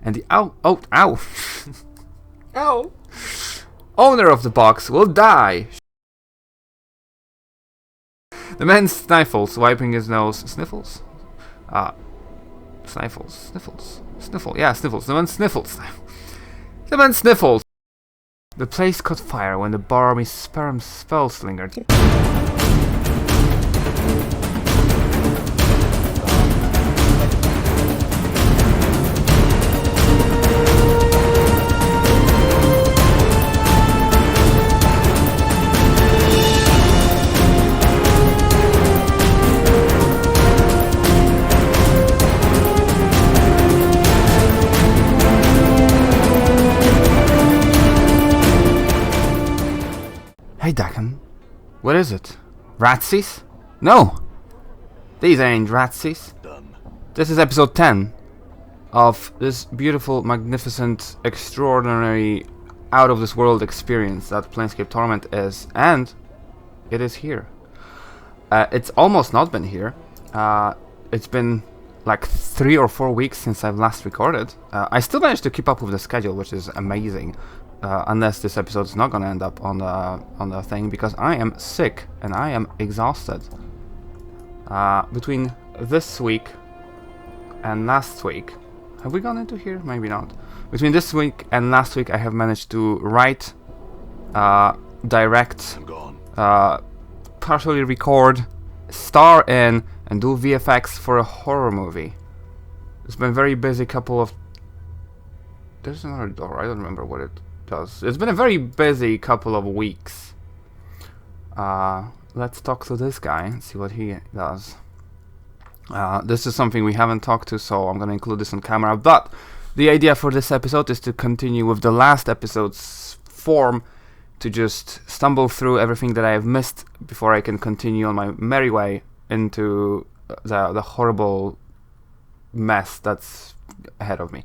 and the ow Ow! owner of the box will die. The man sniffles, wiping his nose. Sniffles? Sniffle. Yeah, sniffles. The man sniffles. The man sniffles. The place caught fire when the barmy sperm spells lingered. Hey Dakin, what is it? Ratsies? No! These ain't ratsies. Done. This is episode 10 of this beautiful, magnificent, extraordinary, out-of-this-world experience that Planescape Torment is, and it is here. It's almost not been here. It's been like 3 or 4 weeks since I've last recorded. I still managed to keep up with the schedule, which is amazing. Unless this episode is not gonna end up on the thing, because I am sick and I am exhausted. Between this week and last week, have we gone into here? Maybe not. Between this week and last week, I have managed to write, direct, I'm gone. partially record, star in, and do VFX for a horror movie. It's been a very busy couple of... There's another door, I don't remember what it does. It's been a very busy couple of weeks. Let's talk to this guy and see what he does. This is something we haven't talked to, so I'm gonna include this on camera, but the idea for this episode is to continue with the last episode's form, to just stumble through everything that I have missed before I can continue on my merry way into the horrible mess that's ahead of me.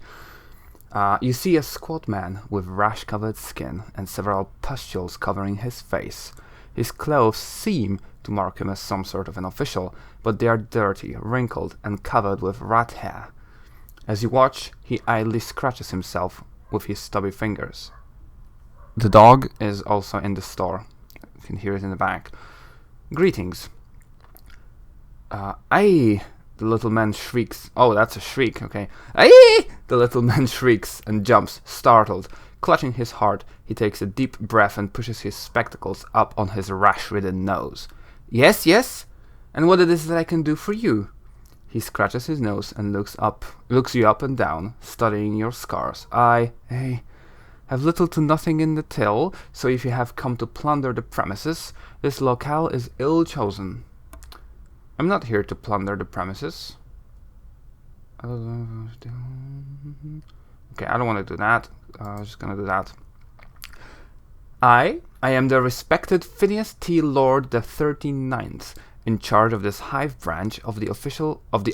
You see a squat man with rash-covered skin and several pustules covering his face. His clothes seem to mark him as some sort of an official, but they are dirty, wrinkled, and covered with rat hair. As you watch, he idly scratches himself with his stubby fingers. The dog is also in the store. You can hear it in the back. Greetings. Aye! The little man shrieks. Oh, that's a shriek, okay. Aye! The little man shrieks and jumps, startled. Clutching his heart, he takes a deep breath and pushes his spectacles up on his rash-ridden nose. Yes, yes? And what it is that I can do for you? He scratches his nose and looks you up and down, studying your scars. I have little to nothing in the till, so if you have come to plunder the premises, this locale is ill-chosen. I'm not here to plunder the premises. Okay, I don't want to do that. I'm just gonna do that. I am the respected Phineas T. Lord the 39th, in charge of this hive branch of the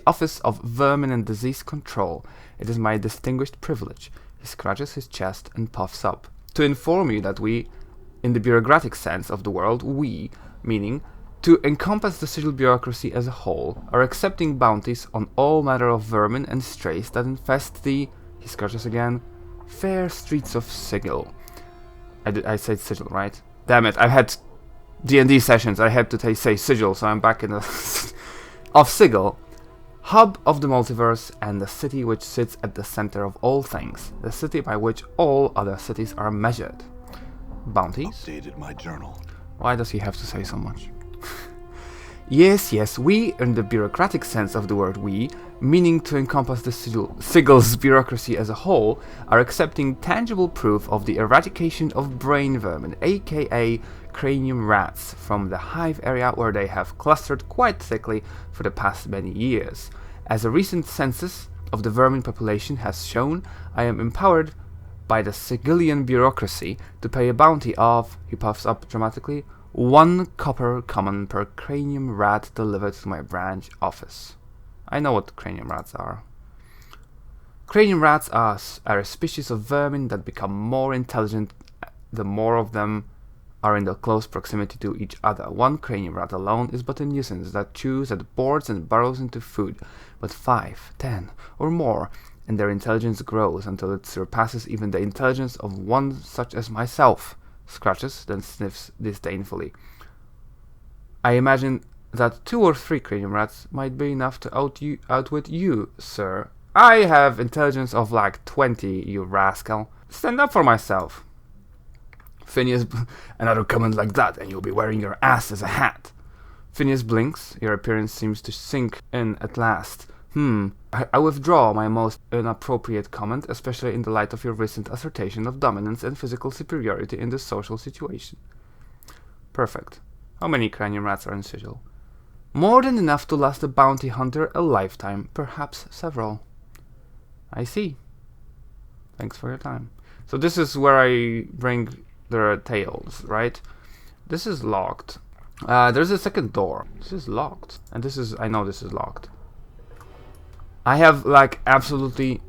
Office of Vermin and Disease Control. It is my distinguished privilege. He scratches his chest and puffs up. To inform you that we, in the bureaucratic sense of the word, we, meaning to encompass the sigil bureaucracy as a whole, are accepting bounties on all manner of vermin and strays that infest the, he scratches again, fair streets of Sigil. I said sigil, right? Damn it, I've had D&D sessions, I had to say sigil, so I'm back in the... of Sigil, hub of the multiverse, and the city which sits at the center of all things, the city by which all other cities are measured. Bounties? Updated my journal. Why does he have to say so much? Yes, we, in the bureaucratic sense of the word we, meaning to encompass the sigil's bureaucracy as a whole, are accepting tangible proof of the eradication of brain vermin, aka cranium rats, from the hive area where they have clustered quite thickly for the past many years. As a recent census of the vermin population has shown, I am empowered by the Sigilian bureaucracy to pay a bounty of, he puffs up dramatically, 1 copper common per cranium rat delivered to my branch office. I know what cranium rats are. Cranium rats are a species of vermin that become more intelligent the more of them are in the close proximity to each other. 1 cranium rat alone is but a nuisance that chews at boards and burrows into food, but 5, 10, or more, and their intelligence grows until it surpasses even the intelligence of one such as myself. Scratches, then sniffs disdainfully. I imagine that 2 or 3 cranium rats might be enough to outwit you, sir. I have intelligence of like 20, you rascal. Stand up for myself. Phineas, another comment like that, and you'll be wearing your ass as a hat. Phineas blinks. Your appearance seems to sink in at last. I withdraw my most inappropriate comment, especially in the light of your recent assertion of dominance and physical superiority in this social situation. Perfect. How many cranium rats are in sigil? More than enough to last a bounty hunter a lifetime, perhaps several. I see. Thanks for your time. So this is where I bring their tails, right? This is locked. There's a second door. This is locked. And this is... I know this is locked. I have, like, absolutely...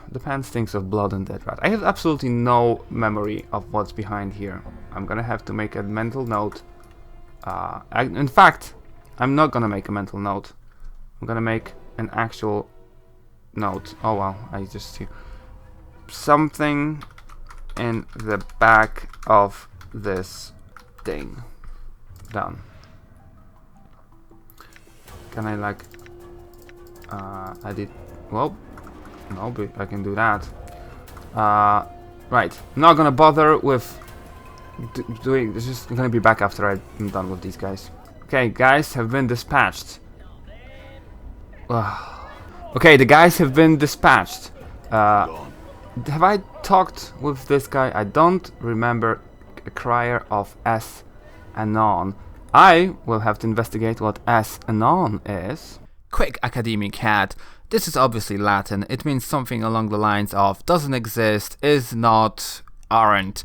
The pan stinks of blood and dead rat. I have absolutely no memory of what's behind here. I'm gonna have to make a mental note. In fact, I'm not gonna make a mental note. I'm gonna make an actual note. Oh, well, I just see... Something in the back of this thing. Done. Can I, like... I did... Well, no, but I can do that. Right. I'm not gonna bother with doing... This is gonna be back after I'm done with these guys. Okay, guys have been dispatched. Okay, the guys have been dispatched. Have I talked with this guy? I don't remember a crier of S. Anon. I will have to investigate what S. Anon is. Quick, academic hat. This is obviously Latin. It means something along the lines of doesn't exist, is not, aren't.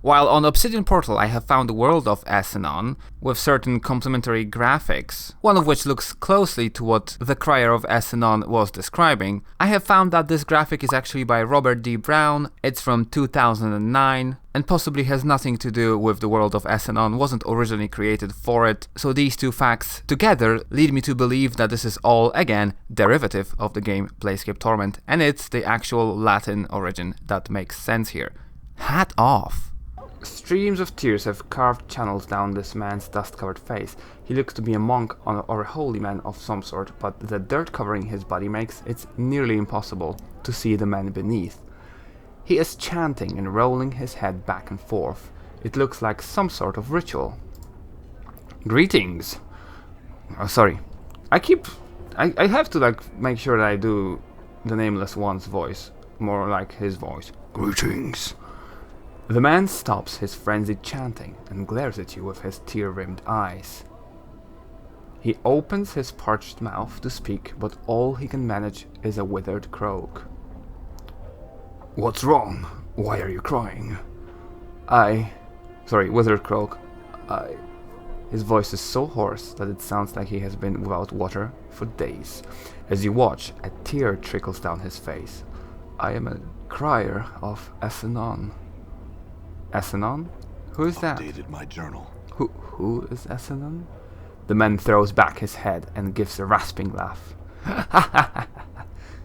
While on Obsidian Portal I have found the world of Anon with certain complementary graphics, one of which looks closely to what the crier of Anon was describing, I have found that this graphic is actually by Robert D. Brown, it's from 2009, and possibly has nothing to do with the world of Anon, wasn't originally created for it, so these two facts together lead me to believe that this is all, again, derivative of the game Planescape Torment, and it's the actual Latin origin that makes sense here. Hat off! Streams of tears have carved channels down this man's dust-covered face. He looks to be a monk or a holy man of some sort, but the dirt covering his body makes it nearly impossible to see the man beneath. He is chanting and rolling his head back and forth. It looks like some sort of ritual. Greetings! Oh, sorry. I have to, like, make sure that I do the Nameless One's voice. More like his voice. Greetings! The man stops his frenzied chanting and glares at you with his tear-rimmed eyes. He opens his parched mouth to speak, but all he can manage is a withered croak. What's wrong? Why are you crying? Withered croak. His voice is so hoarse that it sounds like he has been without water for days. As you watch, a tear trickles down his face. I am a crier of Athar. Athar? Who is that? Updated my journal. Who is Athar? The man throws back his head and gives a rasping laugh.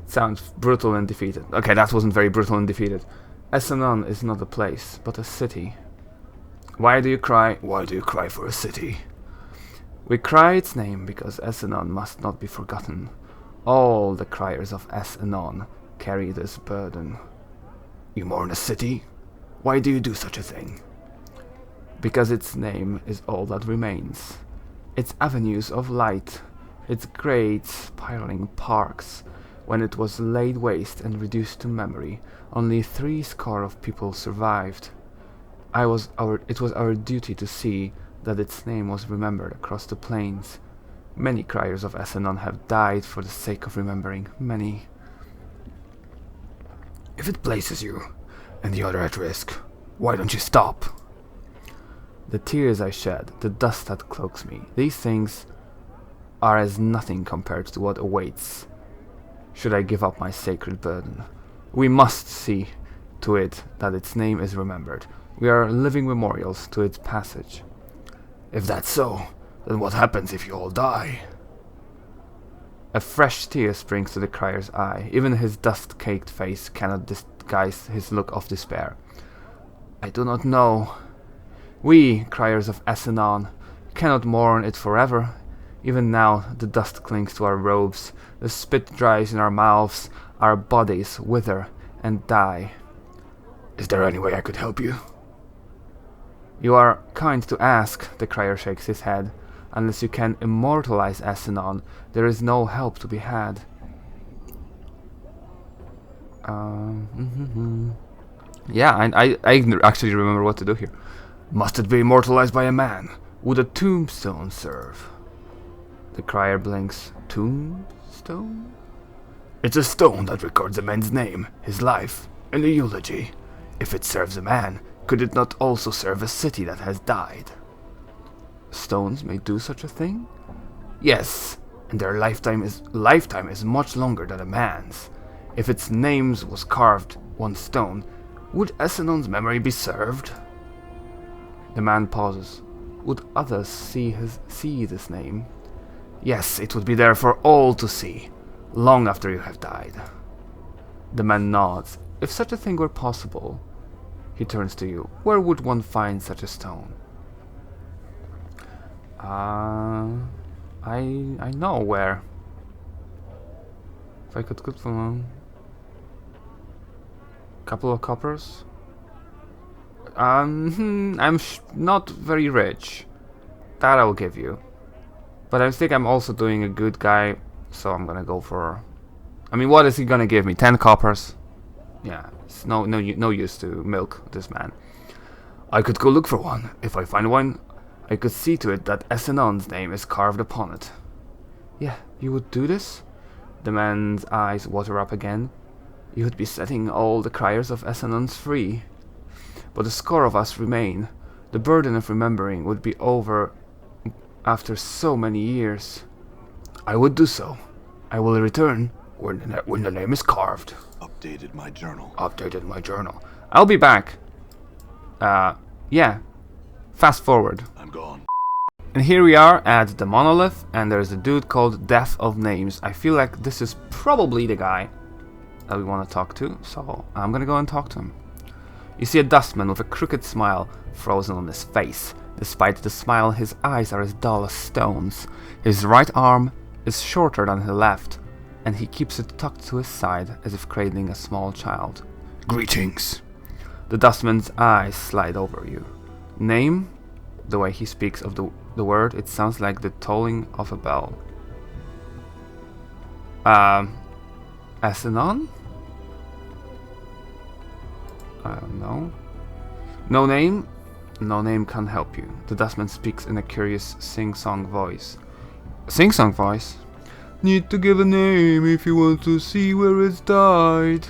Sounds brutal and defeated. Okay, that wasn't very brutal and defeated. Athar is not a place, but a city. Why do you cry? Why do you cry for a city? We cry its name because Athar must not be forgotten. All the criers of Athar carry this burden. You mourn a city? Why do you do such a thing? Because its name is all that remains. Its avenues of light, its great spiraling parks. When it was laid waste and reduced to memory, only 70 of people survived. It was our duty to see that its name was remembered across the plains. Many criers of Athar have died for the sake of remembering. Many. If it places you, and the other at risk, why don't you stop? The tears I shed, the dust that cloaks me, these things are as nothing compared to what awaits. Should I give up my sacred burden? We must see to it that its name is remembered. We are living memorials to its passage. If that's so, then what happens if you all die? A fresh tear springs to the crier's eye. Even his dust-caked face cannot disguise his look of despair. I do not know. We, criers of Asenon, cannot mourn it forever. Even now the dust clings to our robes, the spit dries in our mouths, our bodies wither and die. Is there any way I could help you? You are kind to ask, the crier shakes his head. Unless you can immortalize Asenon, there is no help to be had. Yeah, I actually remember what to do here. Must it be immortalized by a man? Would a tombstone serve? The crier blinks. Tombstone? It's a stone that records a man's name, his life, and a eulogy. If it serves a man, could it not also serve a city that has died? Stones may do such a thing? Yes, and their lifetime is much longer than a man's. If its name was carved one stone, would Asenon's memory be served? The man pauses. Would others see this name? Yes, it would be there for all to see, long after you have died. The man nods. If such a thing were possible, he turns to you. Where would one find such a stone? I know where. If I could get from a couple of coppers. I'm not very rich. That I'll give you. But I think I'm also doing a good guy, so I'm gonna go for. I mean, what is he gonna give me? 10 coppers? Yeah, it's no use to milk this man. I could go look for one. If I find one, I could see to it that Asenon's name is carved upon it. Yeah, you would do this? The man's eyes water up again. You would be setting all the criers of Asenon's free. But a score of us remain. The burden of remembering would be over after so many years. I would do so. I will return when the name is carved. Updated my journal. I'll be back. Yeah. Fast forward. I'm gone. And here we are at the monolith, and there's a dude called Death of Names. I feel like this is probably the guy that we want to talk to, so I'm gonna go and talk to him. You see a dustman with a crooked smile frozen on his face. Despite the smile, his eyes are as dull as stones. His right arm is shorter than his left, and he keeps it tucked to his side as if cradling a small child. Greetings. The dustman's eyes slide over you. Name? The way he speaks of the word, it sounds like the tolling of a bell. Asenon? I don't know. No name? No name can help you. The dustman speaks in a curious sing-song voice. Sing-song voice? Need to give a name if you want to see where it's died.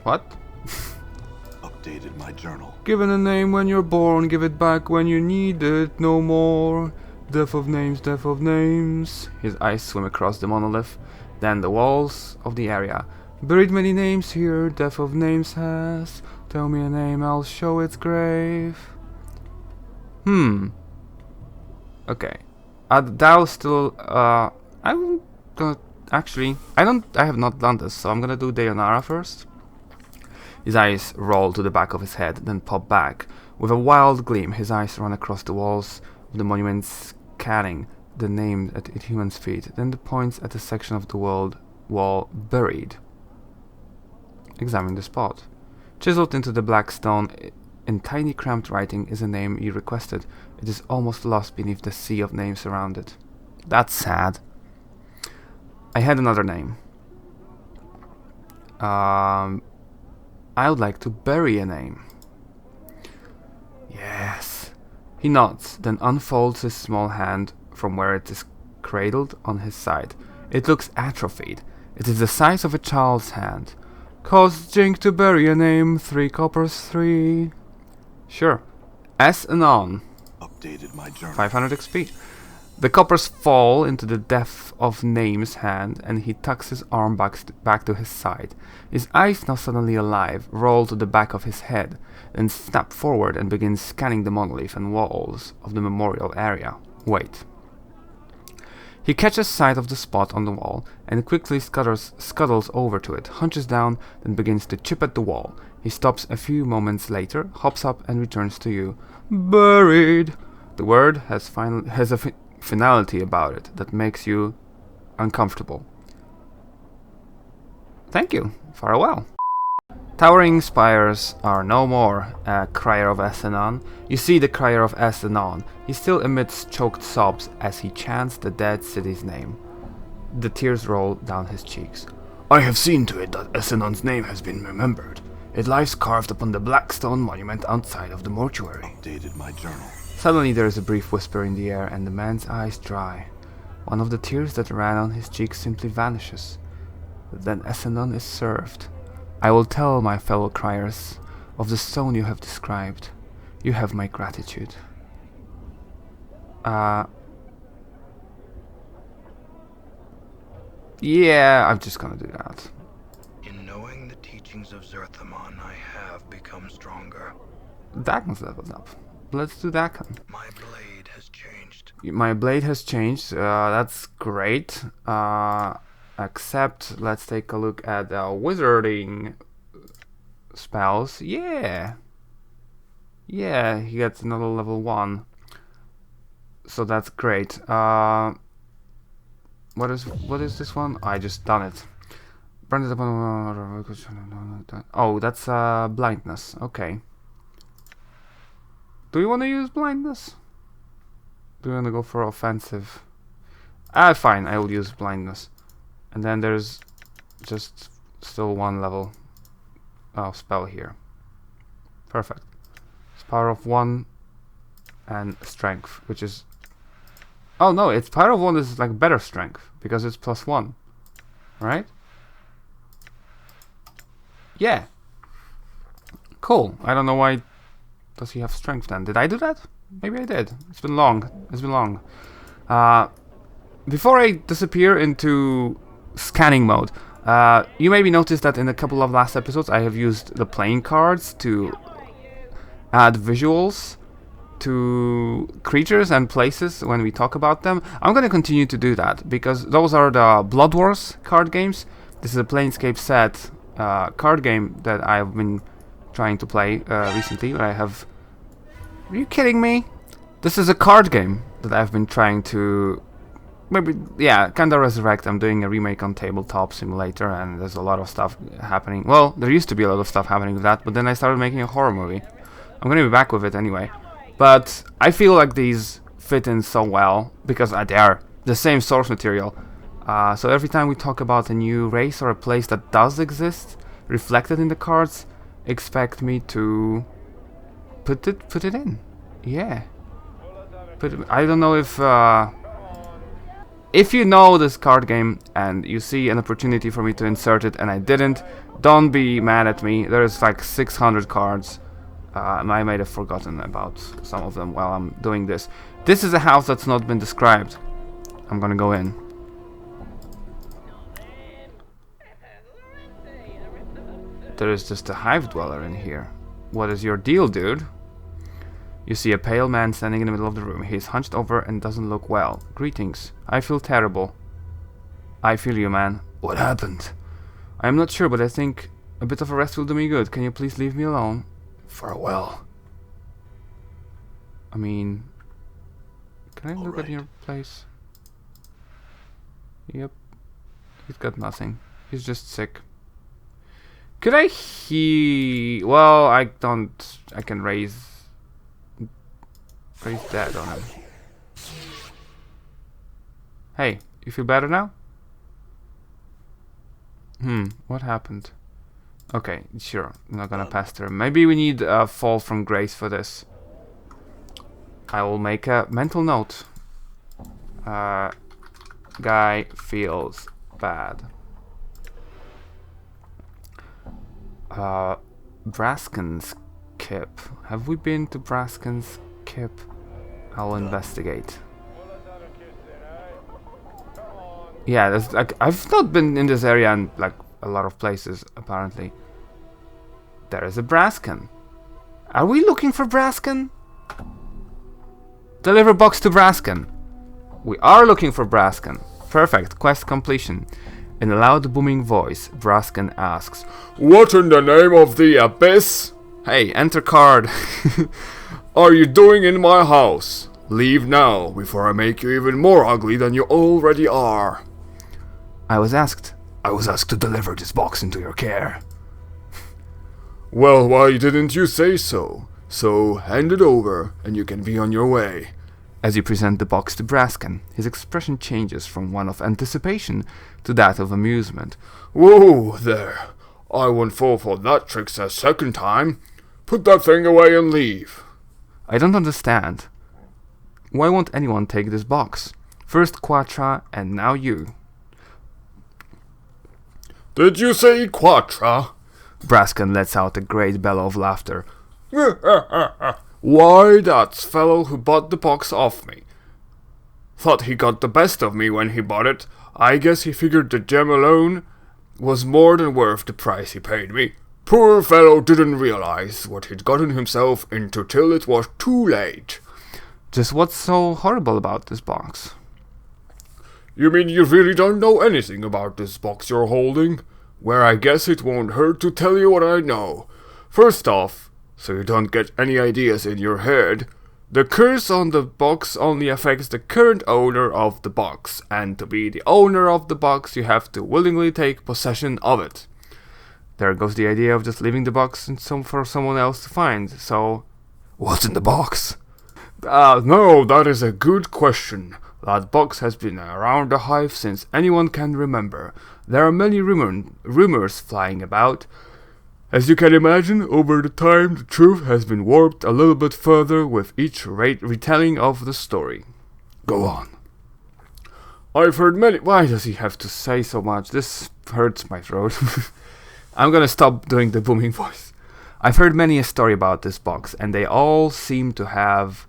What? Updated my journal. Given a name when you're born, give it back when you need it no more. Death of names, death of names. His eyes swim across the monolith, then the walls of the area. Buried many names here, death of names has. Tell me a name, I'll show its grave. Okay. That'll still, I'm gonna, actually, I have not done this, so I'm gonna do Deonara first. His eyes roll to the back of his head, then pop back. With a wild gleam, his eyes run across the walls of the monument, scanning the name at human's feet, then the points at a section of the wall buried. Examine the spot. Chiseled into the black stone, in tiny cramped writing, is a name you requested. It is almost lost beneath the sea of names around it. That's sad. I had another name. I would like to bury a name. Yes. He nods, then unfolds his small hand from where it is cradled on his side. It looks atrophied. It is the size of a child's hand. Cost Jink to bury a name, 3 coppers, 3. Sure. Asenon. Updated my journal. 500 XP. The coppers fall into the Death of Names hand, and he tucks his arm back to his side. His eyes, now suddenly alive, roll to the back of his head, then snap forward and begin scanning the monolith and walls of the memorial area. Wait. He catches sight of the spot on the wall and quickly scuttles over to it, hunches down, then begins to chip at the wall. He stops a few moments later, hops up and returns to you. Buried! The word has a finality about it that makes you uncomfortable. Thank you. Farewell. Towering spires are no more, crier of Essenon. You see the crier of Essenon. He still emits choked sobs as he chants the dead city's name. The tears roll down his cheeks. I have seen to it that Essenon's name has been remembered. It lies carved upon the black stone monument outside of the mortuary. Updated my journal. Suddenly there is a brief whisper in the air and the man's eyes dry. One of the tears that ran on his cheek simply vanishes. Then Essenon is served. I will tell my fellow criers of the stone you have described. You have my gratitude. Yeah, I'm just gonna do that. In knowing the teachings of Zerthamon, I have become stronger. Dakon's leveled up. Let's do Dakon. My blade has changed. My blade has changed. That's great. Except, let's take a look at wizarding spells. Yeah, he gets another level 1. So that's great. What is this one? I just done it. Oh, that's blindness. Okay. Do you want to use blindness? Do you want to go for offensive? Fine. I will use blindness. And then there's just still 1 level of spell here. Perfect. It's power of 1 and strength, which is... Oh no, it's power of 1 is like better strength because it's +1, right? Yeah. Cool. I don't know why does he have strength then. Did I do that? Maybe I did. It's been long. Before I disappear into scanning mode, you maybe noticed that in a couple of last episodes I have used the playing cards to add visuals to creatures and places when we talk about them. I'm going to continue to do that because those are the Blood Wars card games. This is a Planescape set card game that I've been trying to play recently. Are you kidding me? This is a card game that I've been trying to kinda resurrect. I'm doing a remake on Tabletop Simulator and there's a lot of stuff happening. Well, there used to be a lot of stuff happening with that, but then I started making a horror movie. I'm gonna be back with it anyway. But I feel like these fit in so well because they are the same source material. So every time we talk about a new race or a place that does exist, reflected in the cards, expect me to put it in. Yeah. I don't know if you know this card game and you see an opportunity for me to insert it and I didn't, don't be mad at me. There's like 600 cards. I might have forgotten about some of them while I'm doing this. This is a house that's not been described. I'm gonna go in. There is just a hive dweller in here. What is your deal, dude? You see a pale man standing in the middle of the room. He's hunched over and doesn't look well. Greetings. I feel terrible. I feel you, man. What happened? I am not sure, but I think a bit of a rest will do me good. Can you please leave me alone? Farewell. I mean... Can I look at right. your place? Yep. He's got nothing. He's just sick. Could I well, I don't... I can raise that on him. Hey, you feel better now? What happened? Okay, sure, I'm not gonna pass through. Maybe we need a fall from grace for this. I will make a mental note. Guy feels bad. Brasken's Kip. Have we been to Brasken's Kip? I'll investigate. Yeah, there's like I've not been in this area in like a lot of places apparently. There is a Brasken. Are we looking for Brasken? Deliver box to Brasken. We are looking for Braskan. Perfect. Quest completion. In a loud booming voice, Braskan asks, What in the name of the abyss Hey, enter card. are you doing in my house? Leave now, before I make you even more ugly than you already are. I was asked to deliver this box into your care. Well, why didn't you say so? So, hand it over, and you can be on your way. As you present the box to Braskan, his expression changes from one of anticipation to that of amusement. Whoa, there. I won't fall for that trick a second time. Put that thing away and leave. I don't understand. Why won't anyone take this box? First Quatra, and now you. Did you say Quatra? Braskan lets out a great bellow of laughter. Why, that's fellow who bought the box off me. Thought he got the best of me when he bought it. I guess he figured the gem alone was more than worth the price he paid me. Poor fellow didn't realize what he'd gotten himself into till it was too late. Just what's so horrible about this box? You mean you really don't know anything about this box you're holding? Well, I guess it won't hurt to tell you what I know. First off, so you don't get any ideas in your head, the curse on the box only affects the current owner of the box, and to be the owner of the box you have to willingly take possession of it. There goes the idea of just leaving the box for someone else to find, so... What's in the box? No, that is a good question. That box has been around the hive since anyone can remember. There are many rumors flying about. As you can imagine, over the time the truth has been warped a little bit further with each retelling of the story. Go on. I've heard many... Why does he have to say so much? This hurts my throat. I'm gonna stop doing the booming voice. I've heard many a story about this box, and they all seem to have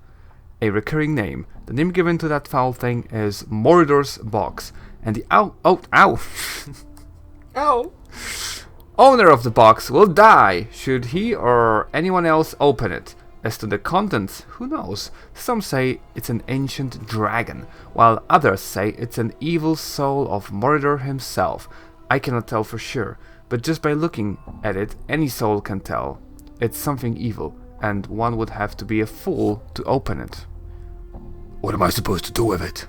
a recurring name. The name given to that foul thing is Mordor's box, and the ow owner of the box will die should he or anyone else open it. As to the contents, who knows? Some say it's an ancient dragon, while others say it's an evil soul of Mordor himself. I cannot tell for sure, but just by looking at it, any soul can tell. It's something evil, and one would have to be a fool to open it. What am I supposed to do with it?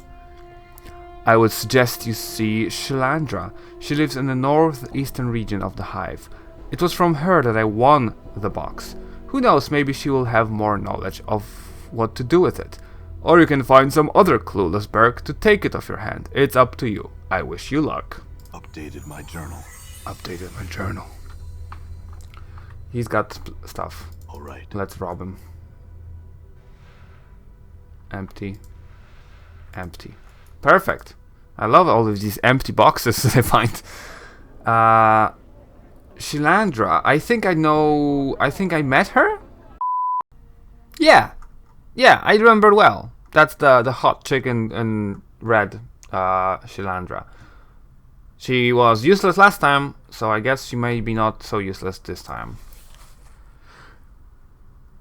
I would suggest you see Shalandra. She lives in the northeastern region of the hive. It was from her that I won the box. Who knows, maybe she will have more knowledge of what to do with it. Or you can find some other clueless Berg to take it off your hand. It's up to you. I wish you luck. Updated my journal. He's got stuff. All right. Let's rob him. Empty. Perfect. I love all of these empty boxes that I find. Shalandra. I think I met her? Yeah, I remember well. That's the hot chick in red, Shalandra. She was useless last time, so I guess she may be not so useless this time.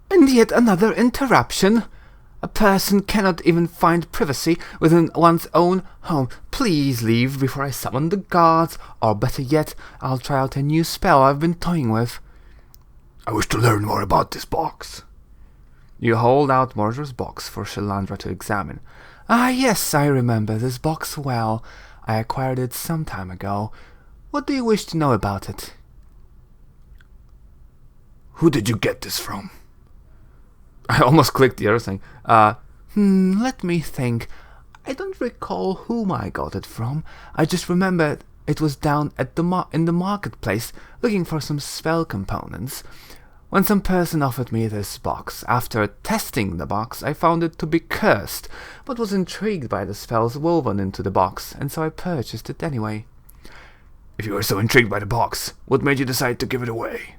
And yet another interruption. A person cannot even find privacy within one's own home. Please leave before I summon the guards, or better yet, I'll try out a new spell I've been toying with. I wish to learn more about this box. You hold out Mordor's box for Shalandra to examine. Ah, yes, I remember this box well. I acquired it some time ago. What do you wish to know about it? Who did you get this from? I almost clicked the other thing. Let me think. I don't recall whom I got it from. I just remember it was down at in the marketplace looking for some spell components. When some person offered me this box, after testing the box, I found it to be cursed, but was intrigued by the spells woven into the box, and so I purchased it anyway. If you were so intrigued by the box, what made you decide to give it away?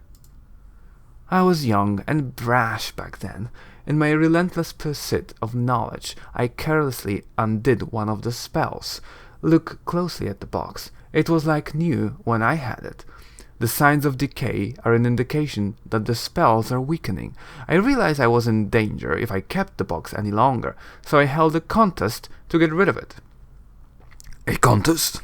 I was young and brash back then. In my relentless pursuit of knowledge, I carelessly undid one of the spells. Look closely at the box. It was like new when I had it. The signs of decay are an indication that the spells are weakening. I realized I was in danger if I kept the box any longer, so I held a contest to get rid of it. A contest?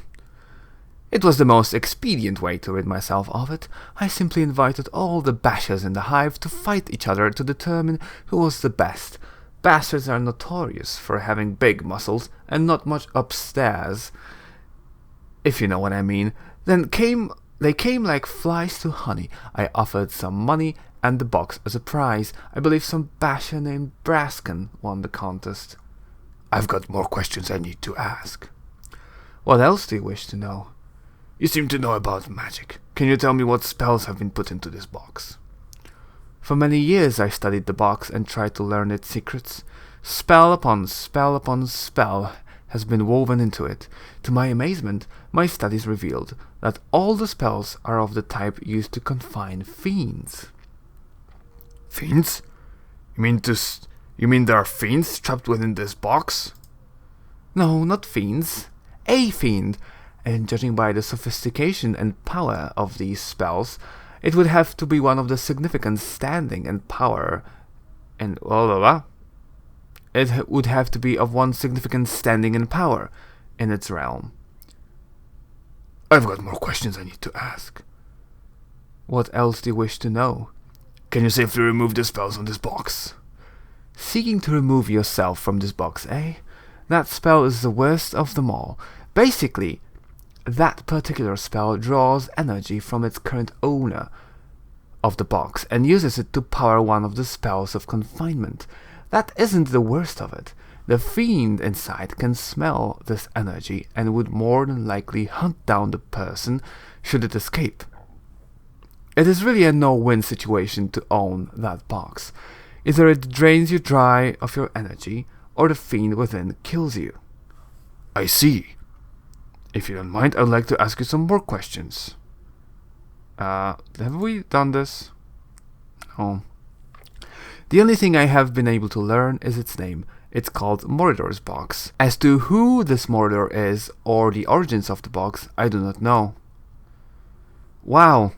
It was the most expedient way to rid myself of it. I simply invited all the bashers in the hive to fight each other to determine who was the best. Bastards are notorious for having big muscles and not much upstairs, if you know what I mean. They came like flies to honey. I offered some money and the box as a prize. I believe some basher named Braskin won the contest. I've got more questions I need to ask. What else do you wish to know? You seem to know about magic. Can you tell me what spells have been put into this box? For many years I studied the box and tried to learn its secrets. Spell upon spell upon spell has been woven into it. To my amazement, my studies revealed that all the spells are of the type used to confine fiends. Fiends? You mean there are fiends trapped within this box? No, not fiends. A fiend. And judging by the sophistication and power of these spells, it would have to be one of the significant standing and power and It would have to be of one significant standing and power in its realm. I've got more questions I need to ask. What else do you wish to know? Can you safely remove the spells on this box? Seeking to remove yourself from this box, eh? That spell is the worst of them all. Basically, that particular spell draws energy from its current owner of the box and uses it to power one of the spells of confinement. That isn't the worst of it. The fiend inside can smell this energy and would more than likely hunt down the person should it escape. It is really a no-win situation to own that box. Either it drains you dry of your energy, or the fiend within kills you. I see. If you don't mind, I'd like to ask you some more questions. Have we done this? No. The only thing I have been able to learn is its name. It's called Mordor's Box. As to who this Mordor is, or the origins of the box, I do not know. Wow.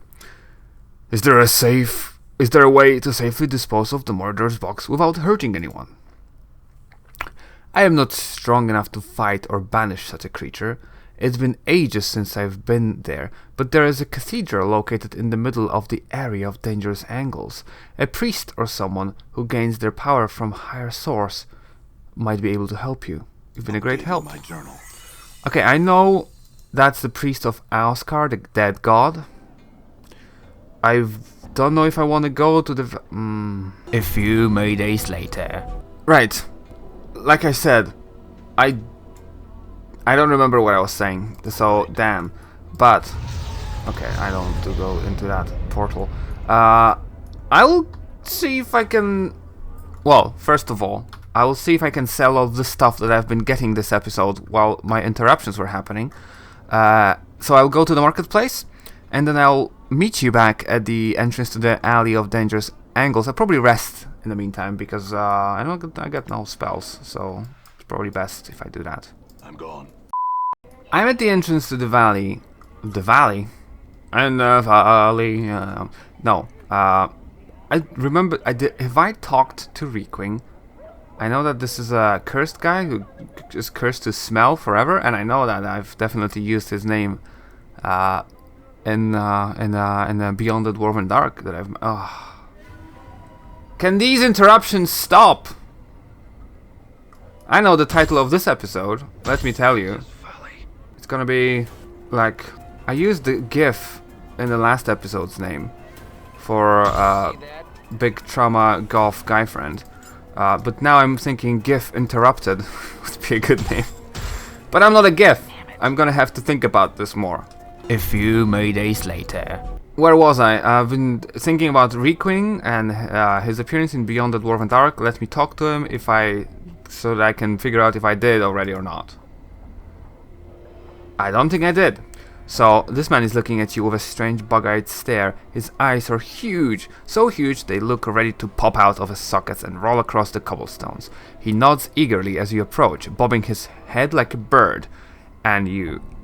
Is there a way to safely dispose of the Mordor's Box without hurting anyone? I am not strong enough to fight or banish such a creature. It's been ages since I've been there, but there is a cathedral located in the middle of the area of dangerous angles. A priest or someone who gains their power from higher source might be able to help you. You've been a great help. My journal. Okay, I know that's the priest of Athar, the dead god. I don't know if I want to go to the... A few days later. Right. Like I said, I don't remember what I was saying, so damn. But, okay, I don't want to go into that portal. I'll see if I can... Well, first of all, I will see if I can sell all the stuff that I've been getting this episode while my interruptions were happening. So I'll go to the marketplace, and then I'll meet you back at the entrance to the Alley of Dangerous Angles. I'll probably rest in the meantime, because I got no spells, so it's probably best if I do that. I'm gone. I'm at the entrance to the valley. The valley? And the valley. No. I remember. Have I talked to Reekwing? I know that this is a cursed guy who is cursed to smell forever, and I know that I've definitely used his name in Beyond the Dwarven Dark. That I've. Can these interruptions stop? I know the title of this episode. Let me tell you. It's gonna be like, I used the GIF in the last episode's name for Big Trauma Golf Guy Friend, but now I'm thinking GIF Interrupted would be a good name. But I'm not a GIF. I'm gonna have to think about this more. A few days later. Where was I? I've been thinking about Reekwing and his appearance in Beyond the Dwarven Dark. Let me talk to him so that I can figure out if I did already or not. I don't think I did. So, this man is looking at you with a strange bug-eyed stare. His eyes are huge, so huge they look ready to pop out of his sockets and roll across the cobblestones. He nods eagerly as you approach, bobbing his head like a bird. And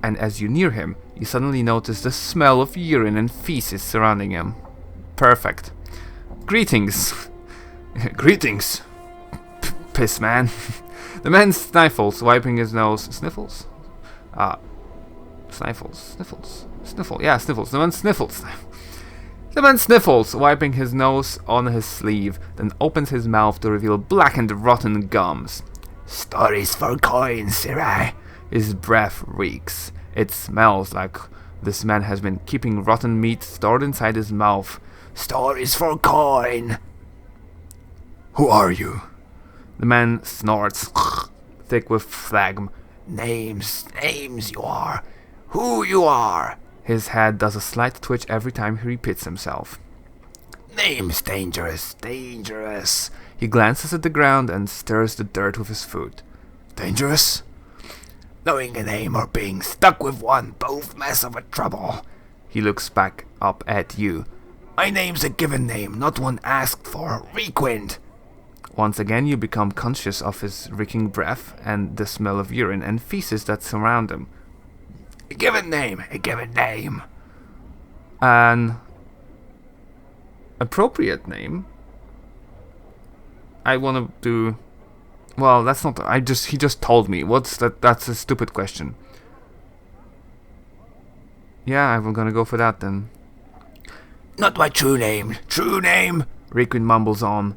as you near him, You suddenly notice the smell of urine and feces surrounding him. Perfect. Greetings. Greetings. Piss man. The man sniffles, wiping his nose. Sniffles? Sniffle. Yeah, sniffles. The man sniffles. The man sniffles, wiping his nose on his sleeve, then opens his mouth to reveal blackened, rotten gums. Stories for coins, sirrah. His breath reeks. It smells like this man has been keeping rotten meat stored inside his mouth. Stories for coin. Who are you? The man snorts, thick with phlegm. Names you are. Who you are. His head does a slight twitch every time he repeats himself. Name's dangerous. He glances at the ground and stirs the dirt with his foot. Dangerous? Knowing a name or being stuck with one, both mess of a trouble. He looks back up at you. My name's a given name, not one asked for. Requind. Once again you become conscious of his reeking breath and the smell of urine and feces that surround him. A given name. An appropriate name? I want to do... Well, that's not... He just told me. What's that? That's a stupid question. Yeah, I'm gonna go for that then. Not my true name. Requind mumbles on,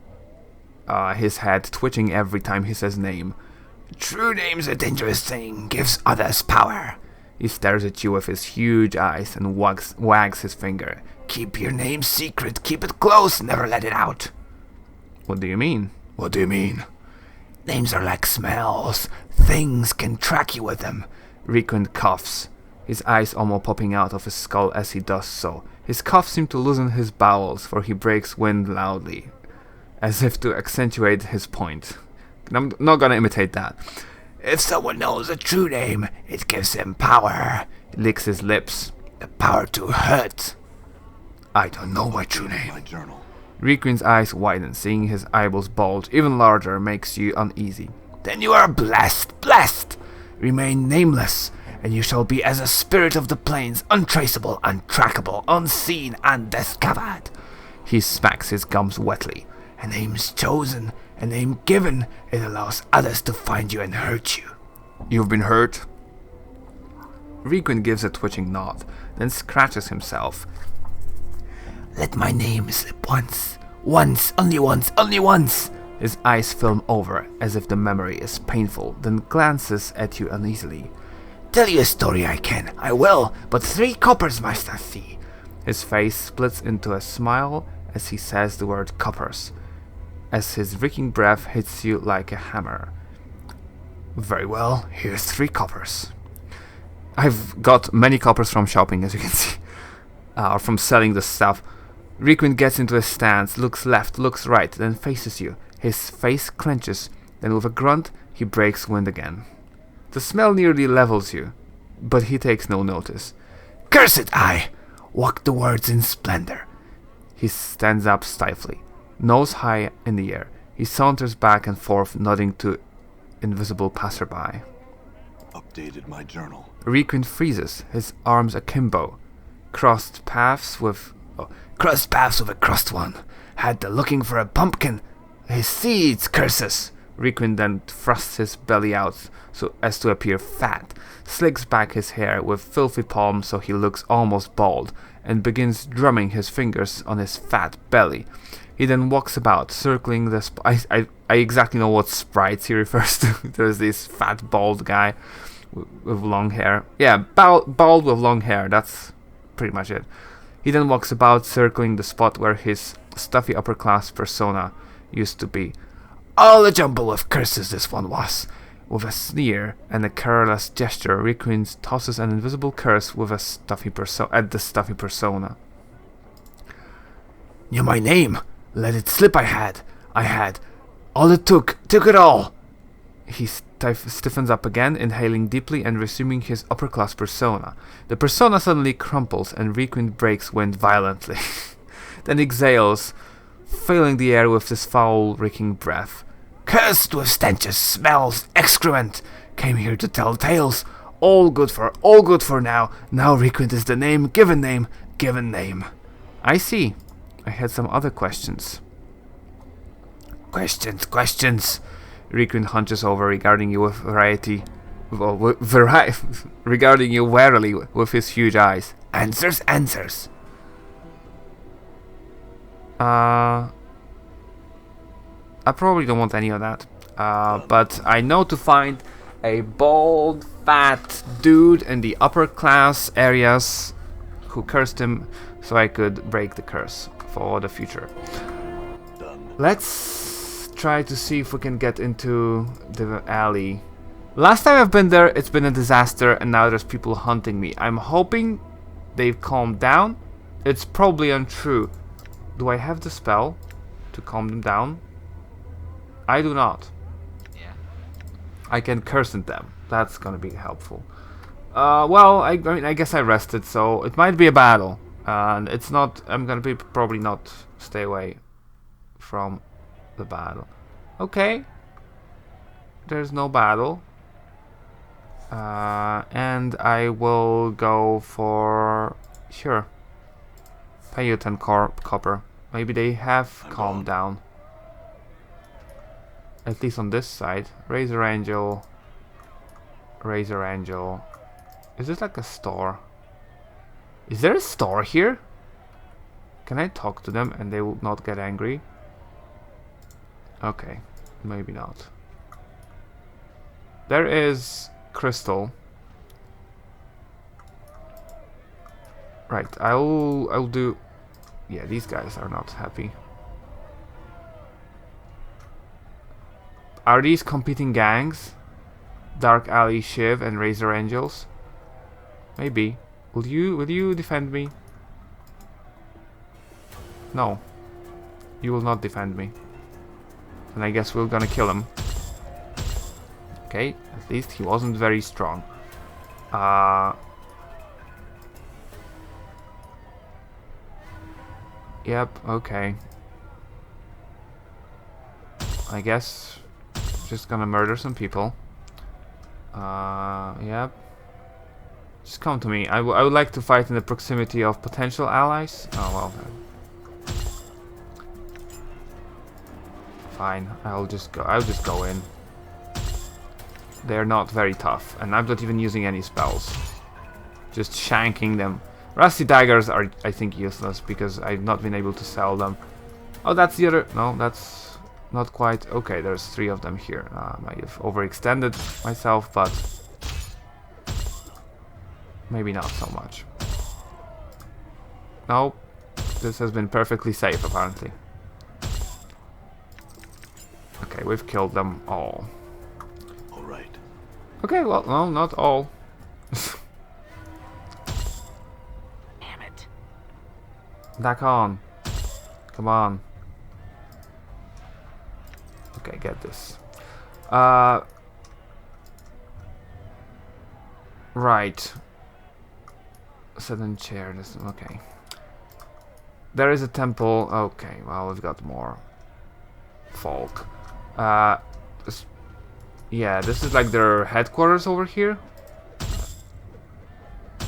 his head twitching every time he says name. True name's a dangerous thing. Gives others power. He stares at you with his huge eyes and wags his finger. Keep your name secret. Keep it close. Never let it out. What do you mean? Names are like smells. Things can track you with them. Requind coughs, his eyes almost popping out of his skull as he does so. His cough seems to loosen his bowels, for he breaks wind loudly, as if to accentuate his point. I'm not gonna imitate that. If someone knows a true name, it gives him power. He licks his lips. The power to hurt. I don't know my true name. My journal. Requind's eyes widen, seeing his eyeballs bulge even larger makes you uneasy. Then you are blessed. Remain nameless, and you shall be as a spirit of the plains, untraceable, untrackable, unseen, undiscovered. He smacks his gums wetly. A name's chosen, a name given, it allows others to find you and hurt you. You've been hurt? Requind gives a twitching nod, then scratches himself. Let my name slip once. Only once. His eyes film over, as if the memory is painful, then glances at you uneasily. Tell you a story I will, but 3 coppers must I see. His face splits into a smile as he says the word coppers, as his reeking breath hits you like a hammer. Very well, here's 3 coppers. I've got many coppers from shopping, as you can see, from selling the stuff. Requind gets into a stance, looks left, looks right, then faces you. His face clenches, then with a grunt, he breaks wind again. The smell nearly levels you, but he takes no notice. Cursed eye! Walk the words in splendor. He stands up stiffly, nose high in the air. He saunters back and forth, nodding to invisible passerby. Updated my journal. Requind freezes, his arms akimbo. Crossed paths with a crossed one. Had the looking for a pumpkin. His seeds, curses! Requind then thrusts his belly out so as to appear fat, slicks back his hair with filthy palms so he looks almost bald, and begins drumming his fingers on his fat belly. He then walks about, circling the I exactly know what sprites he refers to. There's this fat bald guy with long hair. Yeah, bald with long hair, that's pretty much it. He then walks about, circling the spot where his stuffy upper-class persona used to be. All a jumble of curses this one was. With a sneer and a careless gesture, Requind tosses an invisible curse with at the stuffy persona. Knew my name. Let it slip I had. All it took it all. He stiffens up again, inhaling deeply and resuming his upper-class persona. The persona suddenly crumples and Requind breaks wind violently. Then exhales, filling the air with his foul, reeking breath. Cursed with stenches, smells, excrement. Came here to tell tales. All good for now. Now Requint is the name, given name. I see. I had some other questions. Questions. Requint hunches over regarding you with regarding you warily with his huge eyes. Answers. I probably don't want any of that. But I know to find a bald, fat dude in the upper class areas who cursed him, so I could break the curse for the future. Done. Let's try to see if we can get into the alley. Last time I've been there, it's been a disaster, and now there's people hunting me. I'm hoping they've calmed down. It's probably untrue. Do I have the spell to calm them down? I do not. Yeah. I can curse at them. That's gonna be helpful. Well, I mean, I guess I rested, so it might be a battle. And it's not... I'm gonna be probably not stay away from the battle. Okay. There's no battle. And I will go for... Sure. Pay you 10 copper. Maybe they have calmed down. At least on this side. Razor Angel. Is this like a store? Is there a store here? Can I talk to them and they will not get angry? Okay, maybe not. There is crystal. Right, I'll do... Yeah, these guys are not happy. Are these competing gangs? Dark Alley Shiv and Razor Angels? Maybe. Will you defend me? No. You will not defend me. And I guess we're gonna kill him. Okay, at least he wasn't very strong. Yep, okay. I guess just gonna murder some people. Yep. Just come to me. I would like to fight in the proximity of potential allies. Oh well. Fine. I'll just go in. They're not very tough, and I'm not even using any spells. Just shanking them. Rusty daggers are, I think, useless because I've not been able to sell them. Oh, that's the other... No, that's not quite... Okay, there's 3 of them here. I might have overextended myself, but... maybe not so much. Nope. This has been perfectly safe, apparently. Okay, we've killed them all. Alright. Okay, well, no, not all. Damn it. Back on. Come on. Okay, get this. Right. Sit in chair. This, okay. There is a temple. Okay, well, we've got more folk. Yeah, this is like their headquarters over here.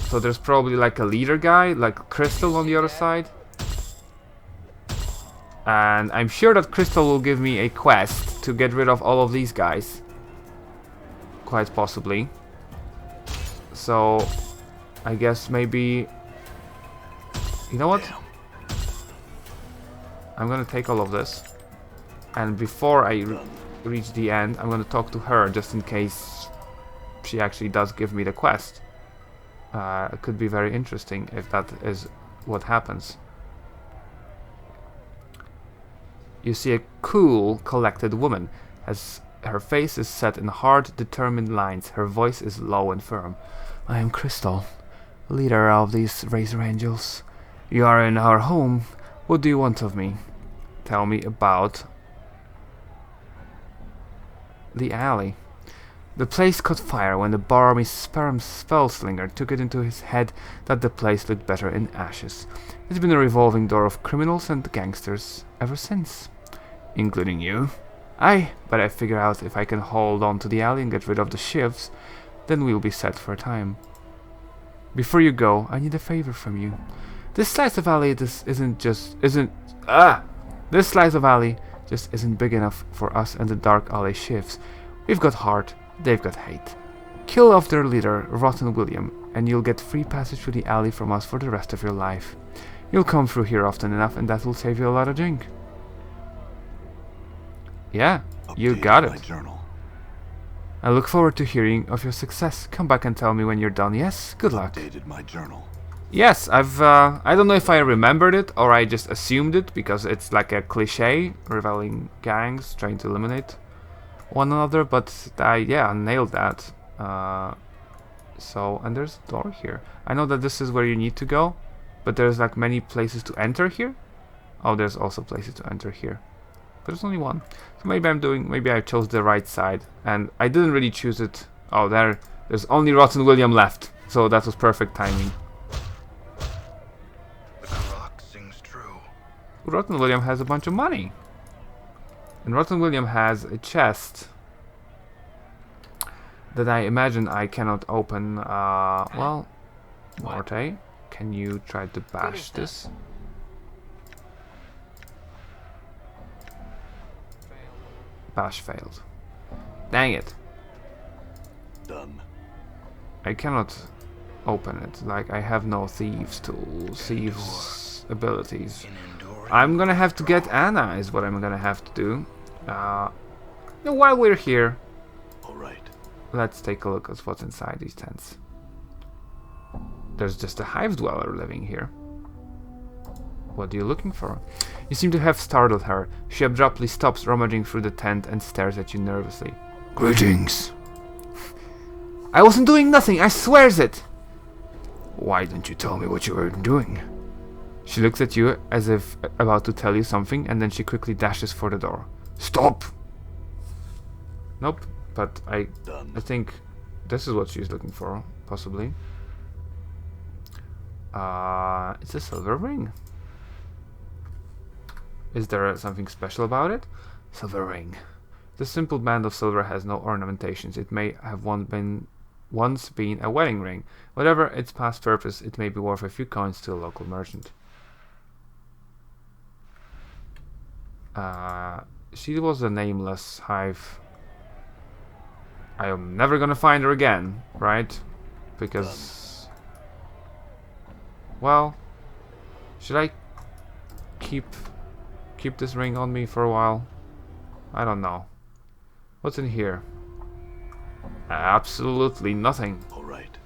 So there's probably like a leader guy, like Crystal on the other side. And I'm sure that Crystal will give me a quest to get rid of all of these guys. Quite possibly. So, I guess maybe... You know what? I'm gonna take all of this. And before I reach the end, I'm gonna talk to her just in case she actually does give me the quest. It could be very interesting if that is what happens. You see a cool, collected woman. As her face is set in hard, determined lines, her voice is low and firm. I am Crystal, leader of these Razor Angels. You are in our home. What do you want of me? Tell me about the alley. The place caught fire when the barmy spellslinger took it into his head that the place looked better in ashes. It's been a revolving door of criminals and gangsters ever since. Including you. Aye, but I figure out if I can hold on to the alley and get rid of the shivs, Then we'll be set for a time. Before you go, I need a favor from you. This slice of alley This slice of alley just isn't big enough for us and the dark alley shifts. We've got heart, they've got hate. Kill off their leader, Rotten William, and you'll get free passage through the alley from us for the rest of your life. You'll come through here often enough, and that will save you a lot of drink. Yeah, you Updated got my it. journal. I look forward to hearing of your success. Come back and tell me when you're done. Yes, good luck. Updated my journal. Yes, I don't know if I remembered it or I just assumed it because it's like a cliche, reveling gangs trying to eliminate one another, but I nailed that. So, and there's a door here. I know that this is where you need to go, but there's like many places to enter here. Oh, there's also places to enter here. But there's only one. So maybe I chose the right side and I didn't really choose it. Oh, there's only Rotten William left. So that was perfect timing. The clock sings true. Rotten William has a bunch of money. And Rotten William has a chest that I imagine I cannot open. Well, Morte, can you try to bash this? Bash failed. Dang it. Done. I cannot open it. Like, I have no thieves tools, thieves abilities. In enduring I'm gonna have to get Anna, is what I'm gonna have to do. Now, while we're here, All right. let's take a look at what's inside these tents. There's just a hive dweller living here. What are you looking for? You seem to have startled her. She abruptly stops rummaging through the tent and stares at you nervously. Greetings. I wasn't doing nothing, I swears it! Why didn't you tell me what you were doing? She looks at you as if about to tell you something, and then she quickly dashes for the door. Stop! Nope, but I Done. think this is what she's looking for, possibly. It's a silver ring. Is there something special about it? Silver ring. The simple band of silver has no ornamentations. It may have once been a wedding ring. Whatever its past purpose, it may be worth a few coins to a local merchant. She was a nameless hive. I am never gonna find her again, right? Because... well... should I keep this ring on me for a while? I don't know. What's in here? Absolutely nothing. All right.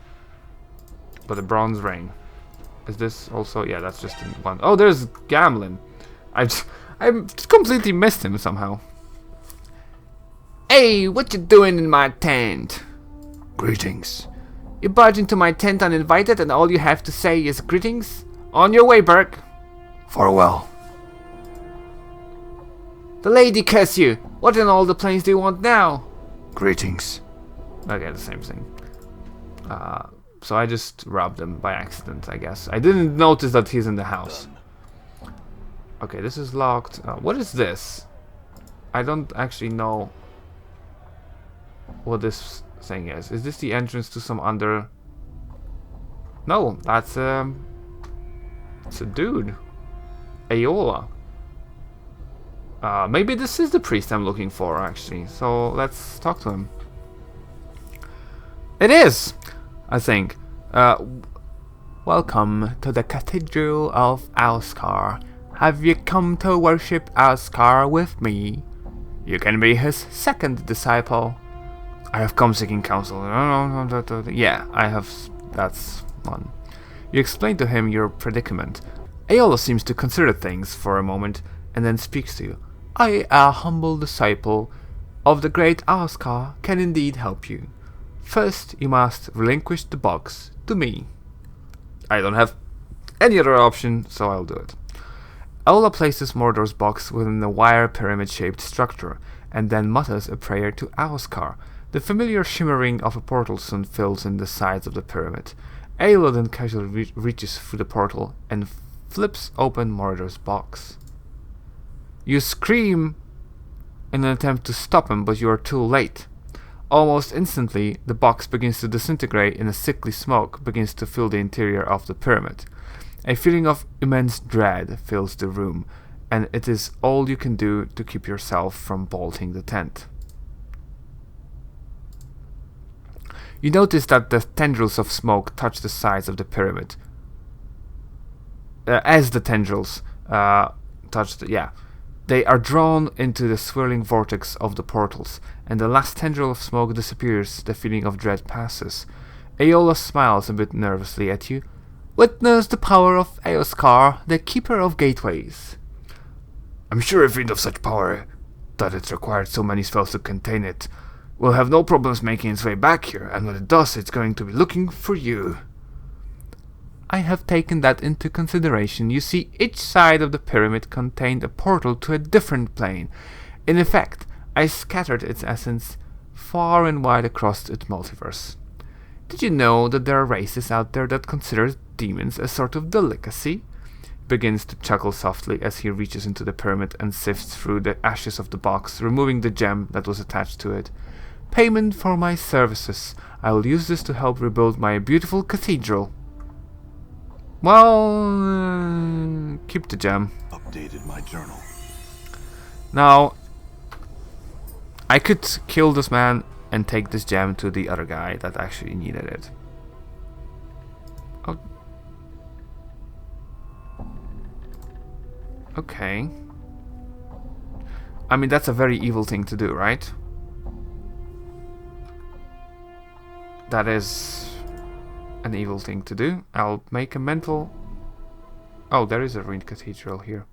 But a bronze ring. Is this also... yeah, that's just in one. Oh, there's Gamlin. I completely missed him somehow. Hey, what you doing in my tent? Greetings. You barge into my tent uninvited and all you have to say is greetings? On your way, Burke. Farewell. The lady curse you. What in all the planes do you want now? Greetings. Okay, the same thing. So I just robbed him by accident, I guess. I didn't notice that he's in the house. Done. Okay, this is locked. What is this? I don't actually know what this thing is. Is this the entrance to some under... no, that's it's a dude. Aola. Maybe this is the priest I'm looking for, actually. So let's talk to him. It is, I think. Welcome to the Cathedral of Alskar. Have you come to worship Alskar with me? You can be his second disciple. I have come seeking counsel. Yeah, I have. That's one. You explain to him your predicament. Aola seems to consider things for a moment and then speaks to you. I, a humble disciple of the great Alskar, can indeed help you. First, you must relinquish the box to me. I don't have any other option, so I'll do it. Aola places Mordor's box within the wire pyramid-shaped structure, and then mutters a prayer to Alskar. The familiar shimmering of a portal soon fills in the sides of the pyramid. Aola then casually reaches through the portal and flips open Mordor's box. You scream in an attempt to stop him, but you are too late. Almost instantly, the box begins to disintegrate and a sickly smoke begins to fill the interior of the pyramid. A feeling of immense dread fills the room, and it is all you can do to keep yourself from bolting the tent. You notice that the tendrils of smoke touch the sides of the pyramid. As the tendrils they are drawn into the swirling vortex of the portals, and the last tendril of smoke disappears, the feeling of dread passes. Aeola smiles a bit nervously at you. Witness the power of Eoskar, the keeper of gateways. I'm sure a fiend of such power, that it required so many spells to contain it, will have no problems making its way back here, and when it does, it's going to be looking for you. I have taken that into consideration. You see, each side of the pyramid contained a portal to a different plane. In effect, I scattered its essence far and wide across its multiverse. Did you know that there are races out there that consider demons a sort of delicacy? Begins to chuckle softly as he reaches into the pyramid and sifts through the ashes of the box, removing the gem that was attached to it. Payment for my services. I will use this to help rebuild my beautiful cathedral. Well, keep the gem. Updated my journal. Now, I could kill this man and take this gem to the other guy that actually needed it. Oh. Okay. I mean, that's a very evil thing to do, right? That is an evil thing to do. I'll make a mental... Oh, there is a ruined cathedral here.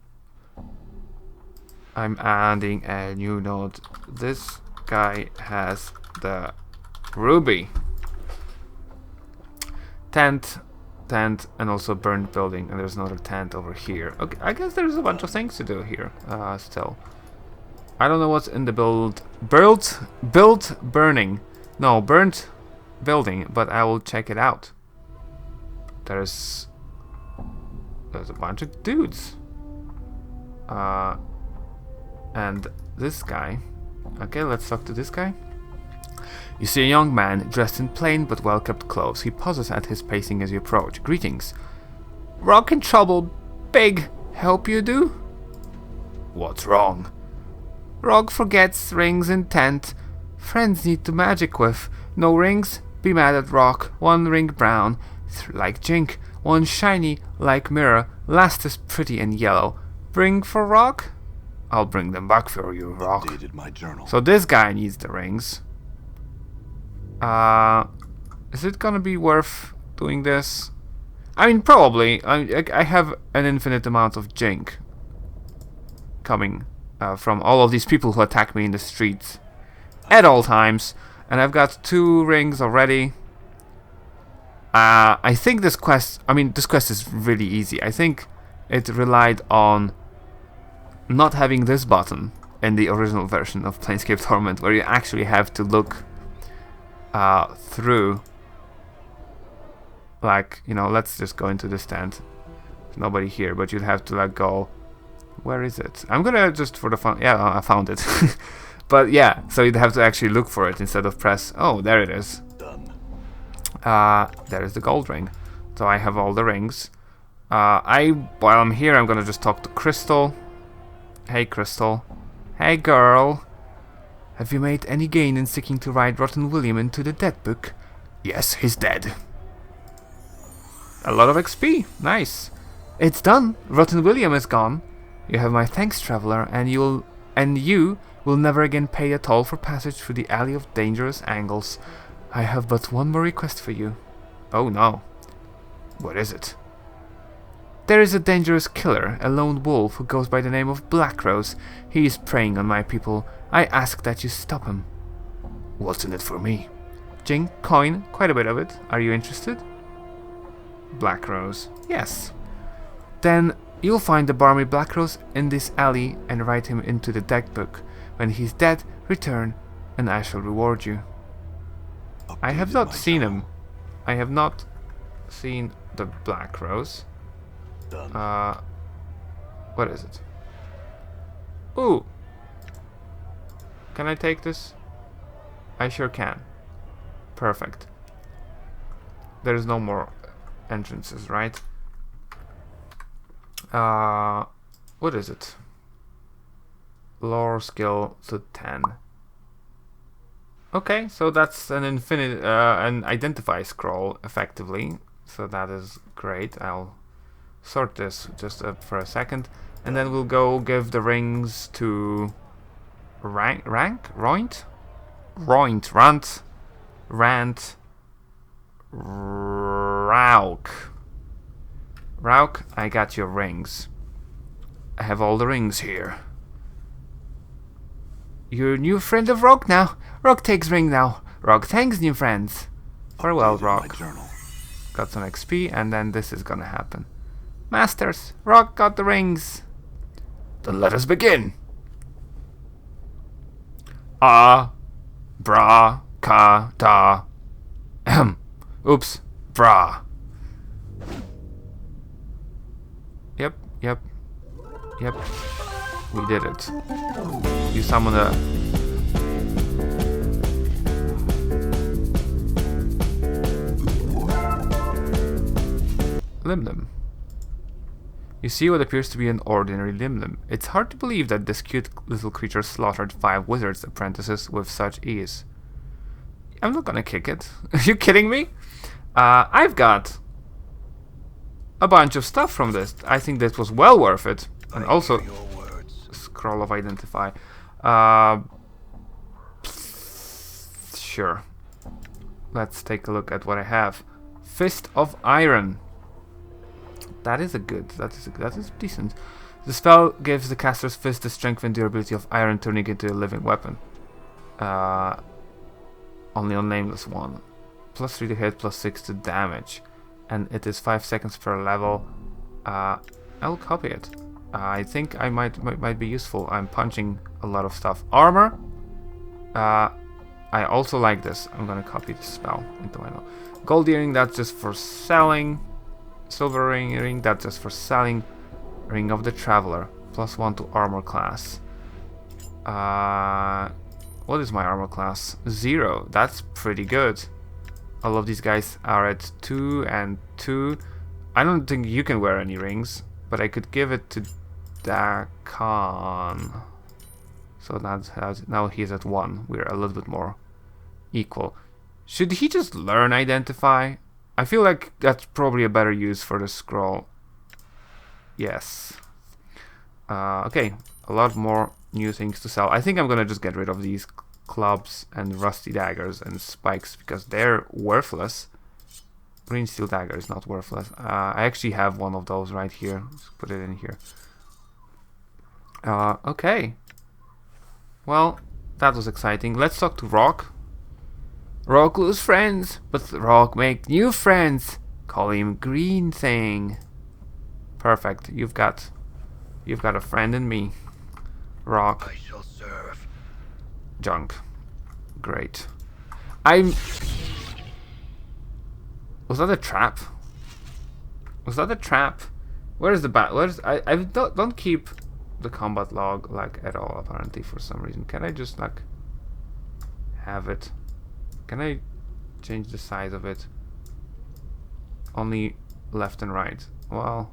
I'm adding a new node. This guy has the ruby. Tent, and also burned building. And there's another tent over here. Okay, I guess there's a bunch of things to do here still. I don't know what's in the build burning. No, burnt building, but I will check it out. There's a bunch of dudes. And this guy. Okay, let's talk to this guy. You see a young man dressed in plain but well-kept clothes. He pauses at his pacing as you approach. Greetings. Rock in trouble, big. Help you do? What's wrong? Rock forgets rings in tent. Friends need to magic with. No rings? Be mad at Rock. One ring brown, like Jink. One shiny, like mirror. Last is pretty and yellow. Bring for Rock? I'll bring them back for you, Rock. Updated my journal. So this guy needs the rings. Is it gonna be worth doing this? I mean, probably. I have an infinite amount of Jink coming from all of these people who attack me in the streets at all times. And I've got 2 rings already. I think this quest is really easy. I think it relied on not having this button in the original version of Planescape Torment, where you actually have to look through. Like, you know, let's just go into this tent. There's nobody here, but you'd have to like go. Where is it? I'm gonna just for the fun. Yeah, I found it. But yeah, so you'd have to actually look for it instead of press. Oh, there it is. Done. There is the gold ring. So I have all the rings. While I'm here, I'm gonna just talk to Crystal. Hey, Crystal. Hey, girl. Have you made any gain in seeking to write Rotten William into the dead book? Yes, he's dead. A lot of XP. Nice. It's done. Rotten William is gone. You have my thanks, traveler, and you will never again pay a toll for passage through the alley of dangerous angles. I have but one more request for you. Oh no. What is it? There is a dangerous killer, a lone wolf who goes by the name of Blackrose. He is preying on my people. I ask that you stop him. What's in it for me? Jink, coin, quite a bit of it. Are you interested? Blackrose. Yes. Then you'll find the barmy Blackrose in this alley and write him into the deck book. When he's dead, return, and I shall reward you. I have not seen him. I have not seen the Blackrose. Done. What is it? Ooh. Can I take this? I sure can. Perfect. There's no more entrances, right? What is it? Lore skill to 10. Okay, so that's an infinite, an identify scroll, effectively. So that is great. I'll sort this just for a second. And then we'll go give the rings to... Rant? Rant? Rauk. Rauk, I got your rings. I have all the rings here. You're a new friend of Rock now. Rock takes ring now. Rock thanks new friends. Farewell, My Rock. journal. Got some XP, and then this is gonna happen. Masters, Rock got the rings. Then let us begin. Bra, ka, da. Ahem. Oops, bra. Yep. We did it. You summon a... Limlim. You see what appears to be an ordinary Limlim. It's hard to believe that this cute little creature slaughtered 5 wizards' apprentices with such ease. I'm not gonna kick it. Are you kidding me? I've got a bunch of stuff from this. I think this was well worth it. And also, scroll of identify. Sure. Let's take a look at what I have. Fist of Iron. That is that is decent. The spell gives the caster's fist the strength and durability of iron, turning it into a living weapon. Only on nameless one. +3 to hit, +6 to damage, and it is 5 seconds per level. I'll copy it. I think I might be useful. I'm punching a lot of stuff. Armor. I also like this. I'm gonna copy the spell into my note. Gold earring. That's just for selling. Silver ring, that's just for selling. Ring of the Traveler, +1 to armor class. What is my armor class? 0. That's pretty good. All of these guys are at 2 and 2. I don't think you can wear any rings, but I could give it to Dakan. So now he's at 1. We're a little bit more equal. Should he just learn Identify? I feel like that's probably a better use for the scroll. Yes. Okay, a lot more new things to sell. I think I'm gonna just get rid of these clubs and rusty daggers and spikes because they're worthless. Green steel dagger is not worthless. I actually have one of those right here. Let's put it in here. Okay. Well, that was exciting. Let's talk to Rock. Rock lose friends, but Rock make new friends. Call him Green Thing. Perfect. You've got a friend in me. Rock. I shall serve. Junk. Great. Was that a trap? Was that a trap? Where's the bat? I don't keep the combat log like at all apparently for some reason. Can I just like have it? Can I change the size of it? Only left and right. Well,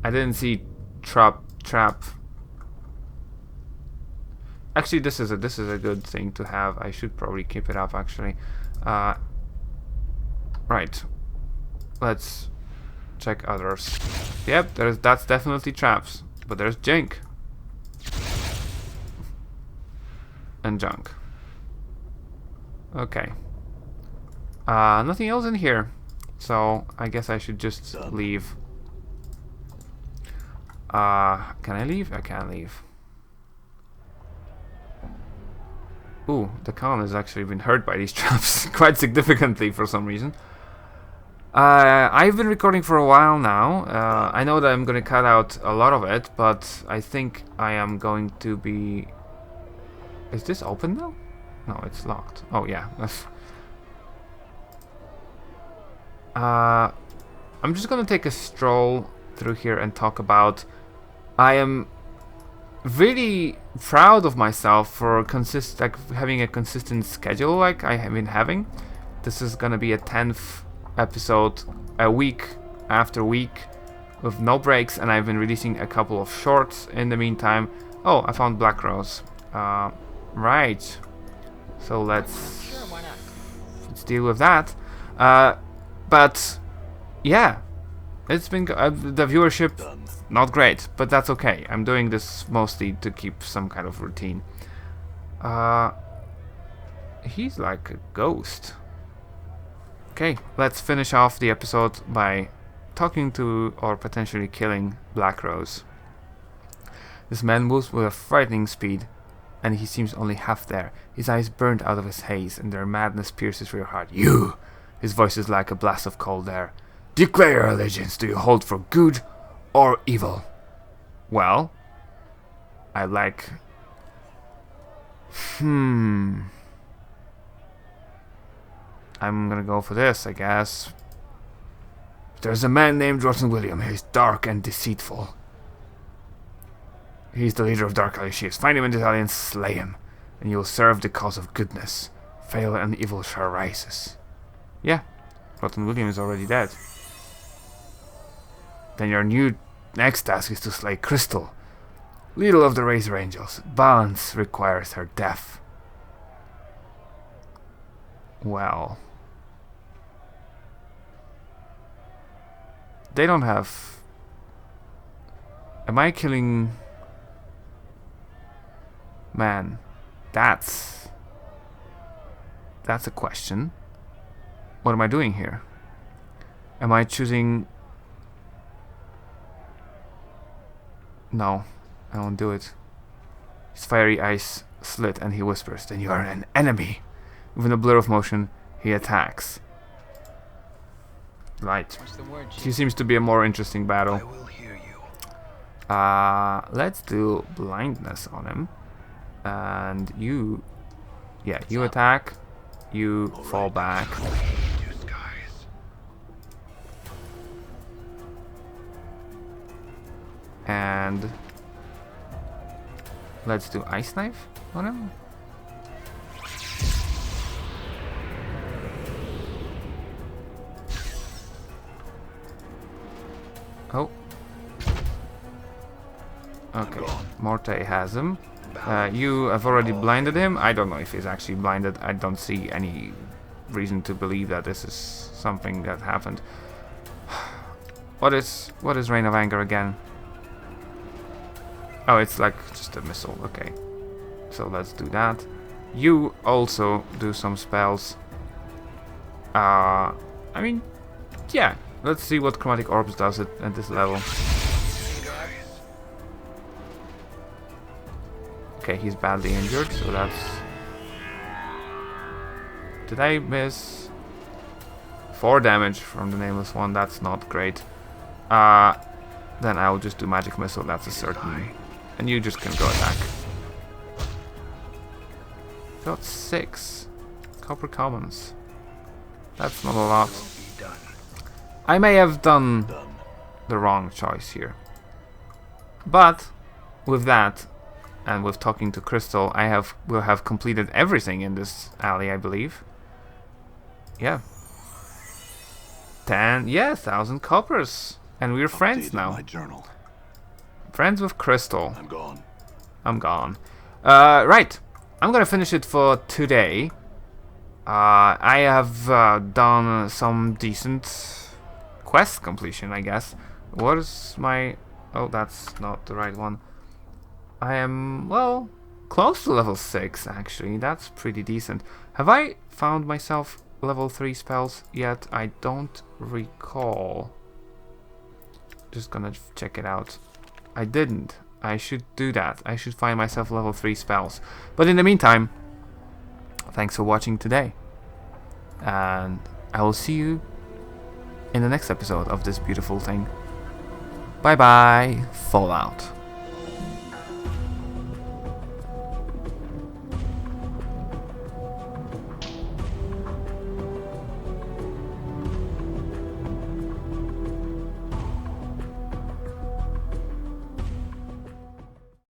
I didn't see trap. Actually, this is a good thing to have. I should probably keep it up actually. Right. Let's check others. Yep, that's definitely traps. But there's Jink. And junk. Okay. Nothing else in here. So I guess I should just leave. Can I leave? I can't leave. Ooh, the con has actually been hurt by these traps quite significantly for some reason. I've been recording for a while now. I know that I'm gonna cut out a lot of it, but I think I am going to be... Is this open now? No, it's locked. Oh yeah. I'm just gonna take a stroll through here and talk about... I am really proud of myself for having a consistent schedule like I have been having. This is gonna be a 10th episode a week after week with no breaks, and I've been releasing a couple of shorts in the meantime. Oh, I found Black Rose. Right. So let's deal with that. But yeah, it's been the viewership not great, but that's okay. I'm doing this mostly to keep some kind of routine. He's like a ghost. Okay, let's finish off the episode by talking to or potentially killing Black Rose. This man moves with a frightening speed, and he seems only half there. His eyes burned out of his haze, and their madness pierces through your heart. You! His voice is like a blast of cold air. Declare your allegiance. Do you hold for good or evil? Well, I like... I'm gonna go for this, I guess. There's a man named Rotten William. He's dark and deceitful. He's the leader of Dark Alley Chiefs. Find him in this alley and slay him, and you'll serve the cause of goodness. Fail and evil shall rises. Yeah, Rotten William is already dead. Then your next task is to slay Crystal, leader of the Razor Angels. Balance requires her death. Well, they don't have... Am I killing... Man, that's a question. What am I doing here? Am I choosing... No, I won't do it. His fiery eyes slit and he whispers, then you are an enemy. Within a blur of motion, he attacks. Right. What's the word, She seems to be a more interesting battle. I will hear you. Let's do blindness on him. And you... Yeah, you attack. You fall back. Two skies. And... Let's do Ice Knife on him. Oh. Okay, Morte has him. You have already blinded him. I don't know if he's actually blinded. I don't see any reason to believe that this is something that happened. What is Reign of Anger again? Oh, it's like just a missile. Okay, so let's do that. You also do some spells. I mean, yeah. Let's see what Chromatic Orbs does at this level. Okay, he's badly injured, so that's... Did I miss? 4 damage from the Nameless One, that's not great. Then I'll just do Magic Missile, that's a certain... And you just can go attack. Got 6 Copper Commons. That's not a lot. I may have done the wrong choice here. But, with that... And with talking to Crystal, will have completed everything in this alley, I believe. Yeah. 1,000 coppers. And we're friends now. My journal. Friends with Crystal. I'm gone. I'm gone. Right. I'm gonna finish it for today. I have done some decent quest completion, I guess. What is my... Oh, that's not the right one. I am, well, close to level 6, actually. That's pretty decent. Have I found myself level 3 spells yet? I don't recall. Just gonna check it out. I didn't. I should do that. I should find myself level 3 spells. But in the meantime, thanks for watching today. And I will see you in the next episode of this beautiful thing. Bye bye, Fallout.